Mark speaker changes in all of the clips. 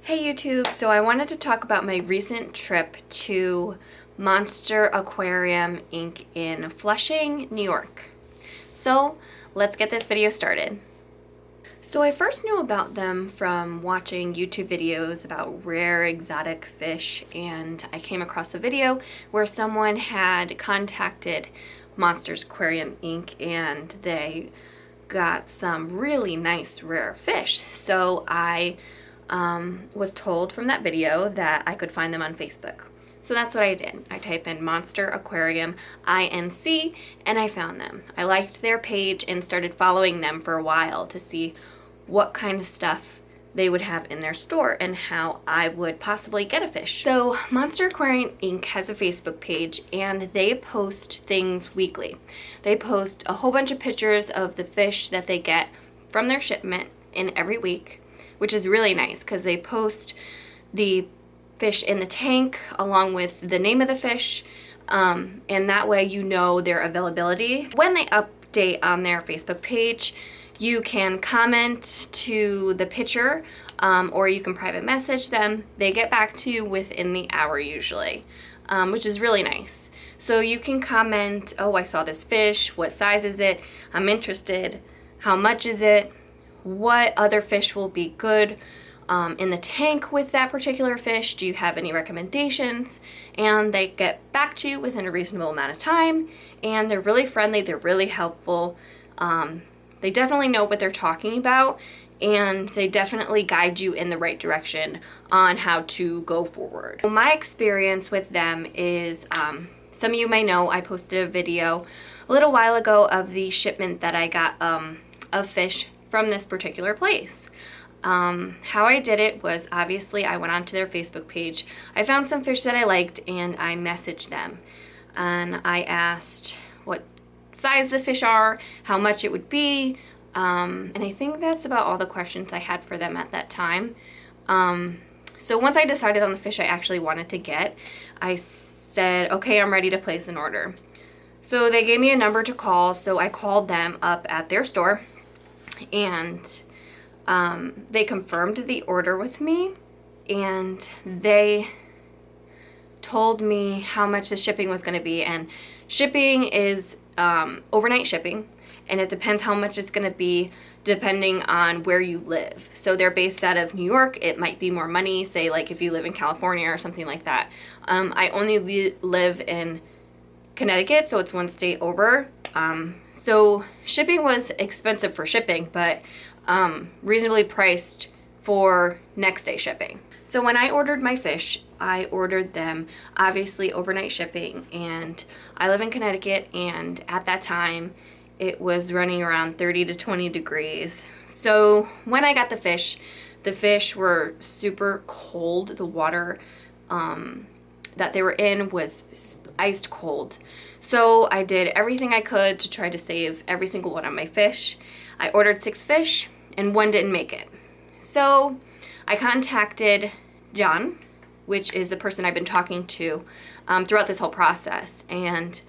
Speaker 1: Hey YouTube, so I wanted to talk about my recent trip to Monster Aquarium Inc. in Flushing, New York. So let's get this video started. So I first knew about them from watching YouTube videos about rare exotic fish, and I came across a video where someone had contacted Monster Aquarium Inc. and they got some really nice rare fish. So I was told from that video that I could find them on Facebook. So that's what I did. I typed in Monster Aquarium INC and I found them. I liked their page and started following them for a while to see what kind of stuff they would have in their store and how I would possibly get a fish. So Monster Aquarium Inc. has a Facebook page and they post things weekly. They post a whole bunch of pictures of the fish that they get from their shipment in every week, which is really nice because they post the fish in the tank along with the name of the fish, and that way you know their availability. When they update on their Facebook page, you can comment to the picture, or you can private message them. They get back to you within the hour usually, which is really nice. So you can comment, oh, I saw this fish, what size is it, I'm interested, how much is it, what other fish will be good in the tank with that particular fish, do you have any recommendations? And they get back to you within a reasonable amount of time, and they're really friendly, they're really helpful. They definitely know what they're talking about, and they definitely guide you in the right direction on how to go forward. My experience with them is, some of you may know, I posted a video a little while ago of the shipment that I got of fish from this particular place. How I did it was, obviously I went onto their Facebook page, I found some fish that I liked and I messaged them and I asked what size the fish are, how much it would be, and I think that's about all the questions I had for them at that time. So once I decided on the fish I actually wanted to get, I said, okay, I'm ready to place an order. So they gave me a number to call, so I called them up at their store and they confirmed the order with me, and they told me how much the shipping was going to be. And shipping is overnight shipping, and it depends how much it's going to be depending on where you live. So they're based out of New York. It might be more money, say like if you live in California or something like that. I only live in Connecticut, so it's one state over. So shipping was expensive for shipping, but reasonably priced for next day shipping. So when I ordered my fish, I ordered them obviously overnight shipping, and I live in Connecticut, and at that time it was running around 30 to 20 degrees. So when I got the fish were super cold. The water that they were in was iced cold. So I did everything I could to try to save every single one of my fish. I ordered 6 fish and 1 didn't make it. So I contacted John, which is the person I've been talking to throughout this whole process, and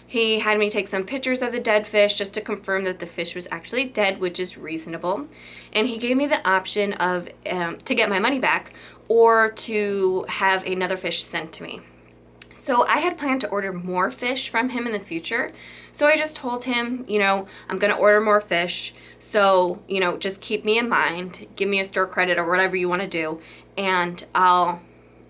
Speaker 1: he had me take some pictures of the dead fish just to confirm that the fish was actually dead, which is reasonable. And he gave me the option of to get my money back or to have another fish sent to me. So I had planned to order more fish from him in the future. So I just told him, you know, I'm going to order more fish. So, you know, just keep me in mind, give me a store credit or whatever you want to do, and I'll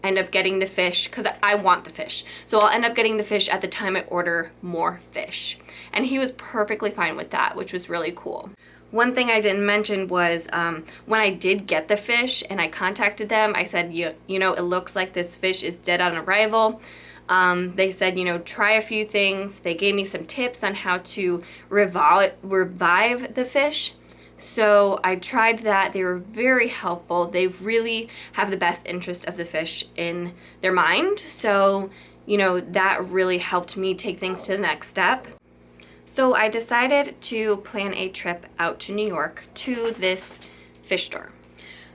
Speaker 1: end up getting the fish because I want the fish. So I'll end up getting the fish at the time I order more fish. And he was perfectly fine with that, which was really cool. One thing I didn't mention was when I did get the fish and I contacted them, I said, you know, it looks like this fish is dead on arrival. They said, you know, try a few things. They gave me some tips on how to revive the fish. So I tried that. They were very helpful. They really have the best interest of the fish in their mind. So, you know, that really helped me take things to the next step. So I decided to plan a trip out to New York to this fish store.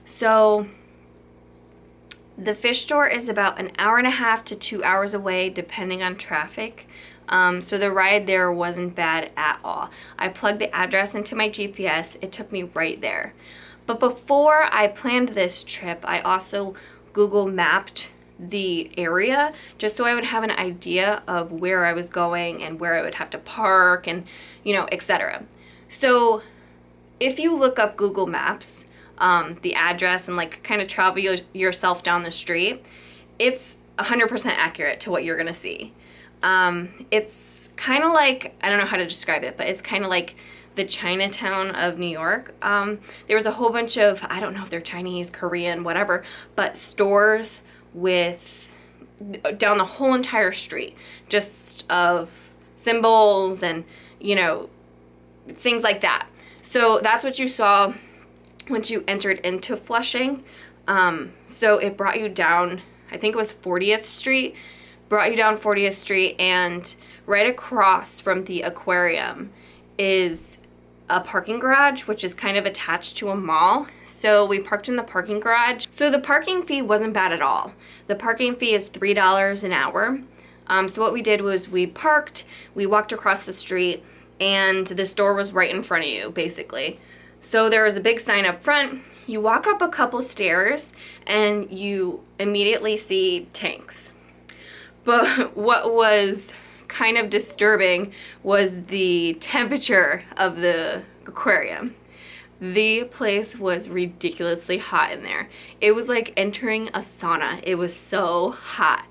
Speaker 1: So The fish store is about an hour and a half to 2 hours away, depending on traffic. So the ride there wasn't bad at all. I plugged the address into my GPS. It took me right there. But before I planned this trip, I also Google mapped the area just so I would have an idea of where I was going and where I would have to park and, you know, etc. So if you look up Google Maps, the address and like kind of travel yourself down the street, it's 100% accurate to what you're gonna see. It's kind of like, I don't know how to describe it, but it's kind of like the Chinatown of New York. There was a whole bunch of, I don't know if they're Chinese, Korean, whatever, but stores with down the whole entire street, just of symbols and, you know, things like that. So that's what you saw once you entered into Flushing. So it brought you down, I think it was 40th Street, brought you down 40th Street, and right across from the aquarium is a parking garage, which is kind of attached to a mall. So we parked in the parking garage. So the parking fee wasn't bad at all. The parking fee is $3 an hour. So what we did was we parked, we walked across the street, and the store was right in front of you, basically. So there was a big sign up front. You walk up a couple stairs and you immediately see tanks. But what was kind of disturbing was the temperature of the aquarium. The place was ridiculously hot in there. It was like entering a sauna. It was so hot.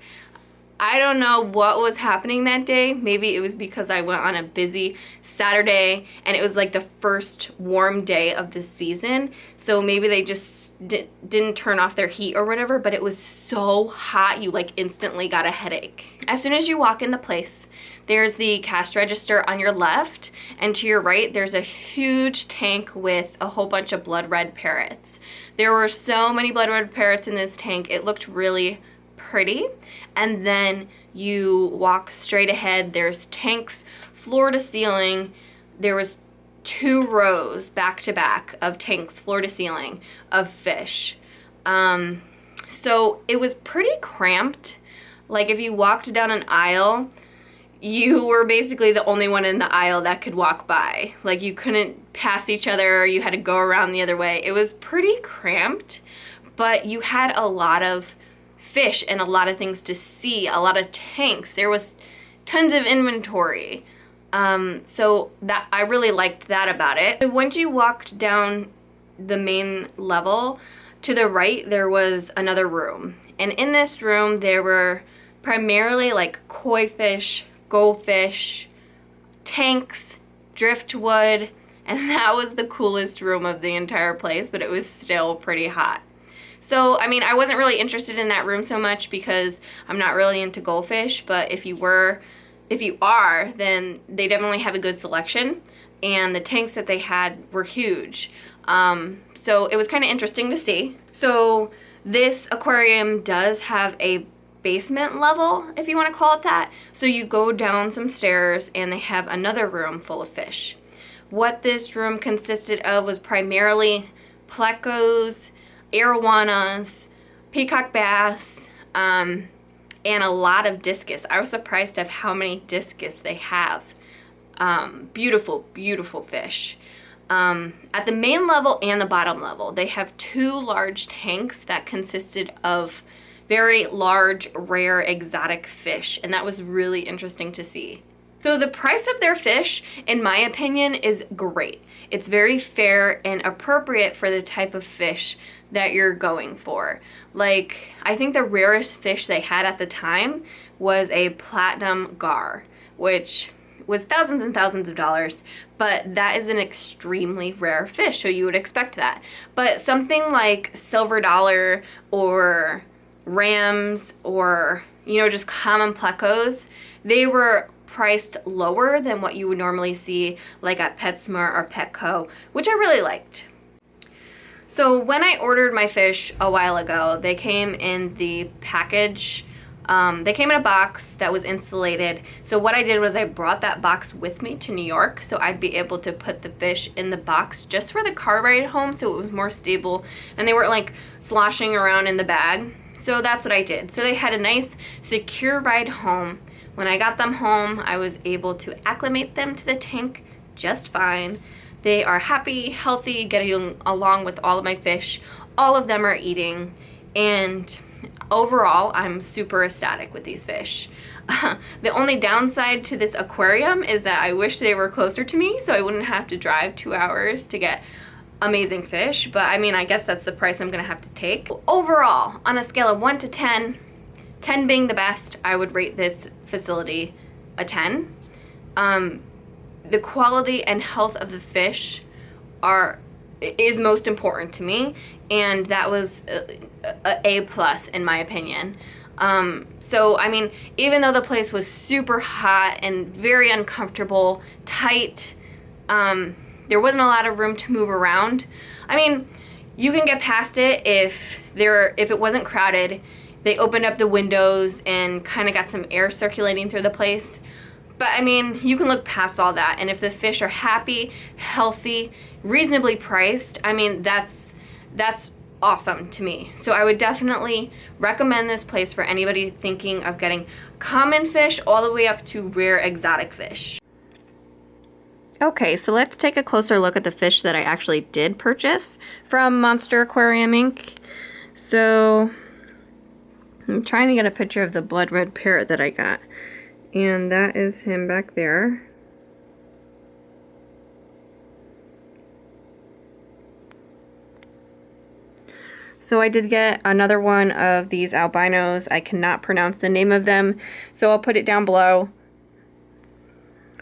Speaker 1: I don't know what was happening that day. Maybe it was because I went on a busy Saturday and it was like the first warm day of the season. So maybe they just didn't turn off their heat or whatever, but it was so hot you like instantly got a headache. As soon as you walk in the place, there's the cash register on your left, and to your right there's a huge tank with a whole bunch of blood red parrots. There were so many blood red parrots in this tank. It looked really pretty. And then you walk straight ahead, there's tanks floor to ceiling. There was 2 rows back to back of tanks floor to ceiling of fish. So it was pretty cramped. Like if you walked down an aisle, you were basically the only one in the aisle that could walk by. Like you couldn't pass each other, you had to go around the other way. It was pretty cramped, but you had a lot of fish and a lot of things to see, a lot of tanks. There was tons of inventory. So that I really liked that about it. So once you walked down the main level, to the right there was another room. And in this room there were primarily like koi fish, goldfish, tanks, driftwood, and that was the coolest room of the entire place, but it was still pretty hot. So, I mean, I wasn't really interested in that room so much because I'm not really into goldfish, but if you are, then they definitely have a good selection, and the tanks that they had were huge. So it was kind of interesting to see. So this aquarium does have a basement level, if you want to call it that. So you go down some stairs and they have another room full of fish. What this room consisted of was primarily plecos, arowanas, peacock bass, and a lot of discus. I was surprised of how many discus they have. Beautiful, beautiful fish. At the main level and the bottom level, they have 2 large tanks that consisted of very large, rare, exotic fish, and that was really interesting to see. So the price of their fish, in my opinion, is great. It's very fair and appropriate for the type of fish that you're going for. Like, I think the rarest fish they had at the time was a platinum gar, which was thousands and thousands of dollars, but that is an extremely rare fish, so you would expect that. But something like silver dollar or rams or, you know, just common plecos, they were priced lower than what you would normally see like at PetSmart or Petco, which I really liked. So when I ordered my fish a while ago, they came in the package. They came in a box that was insulated. So what I did was I brought that box with me to New York so I'd be able to put the fish in the box just for the car ride home so it was more stable and they weren't like sloshing around in the bag. So that's what I did. So they had a nice, secure ride home. When I got them home, I was able to acclimate them to the tank just fine. They are happy, healthy, getting along with all of my fish. All of them are eating, and overall, I'm super ecstatic with these fish. The only downside to this aquarium is that I wish they were closer to me so I wouldn't have to drive 2 hours to get amazing fish, but I mean, I guess that's the price I'm gonna have to take. Overall, on a scale of 1 to 10, 10 being the best, I would rate this facility a 10. The quality and health of the fish is most important to me, and that was a plus in my opinion. So I mean, even though the place was super hot and very uncomfortable, tight, there wasn't a lot of room to move around. I mean, you can get past it if it wasn't crowded. They opened up the windows and kind of got some air circulating through the place. But I mean, you can look past all that, and if the fish are happy, healthy, reasonably priced, I mean, that's awesome to me. So I would definitely recommend this place for anybody thinking of getting common fish all the way up to rare exotic fish. Okay, so let's take a closer look at the fish that I actually did purchase from Monster Aquarium Inc. So I'm trying to get a picture of the blood red parrot that I got. And that is him back there. So I did get another one of these albinos. I cannot pronounce the name of them, so I'll put it down below.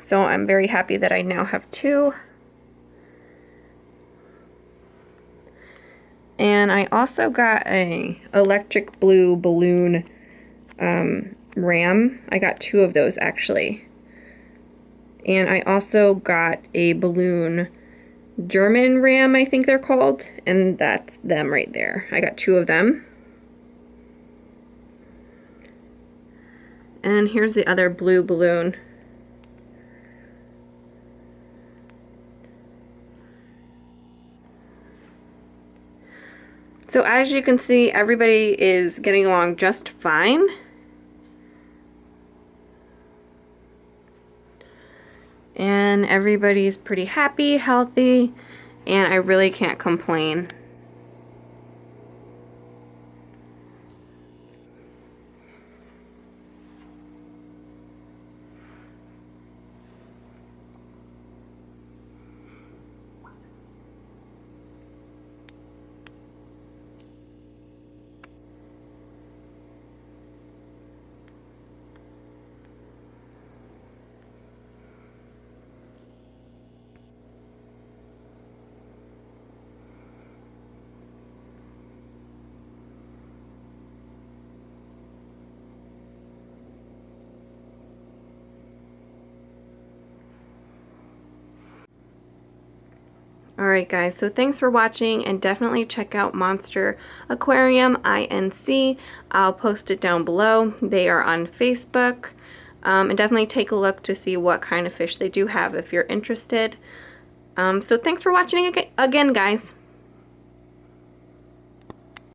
Speaker 1: So I'm very happy that I now have 2. And I also got a electric blue balloon ram. I got 2 of those actually. And I also got a balloon German ram, I think they're called, and that's them right there. I got 2 of them. And here's the other blue balloon. So as you can see, everybody is getting along just fine. And everybody's pretty happy, healthy, and I really can't complain. Alright guys, so thanks for watching, and definitely check out Monster Aquarium INC. I'll post it down below. They are on Facebook. And definitely take a look to see what kind of fish they do have if you're interested. So thanks for watching again, guys.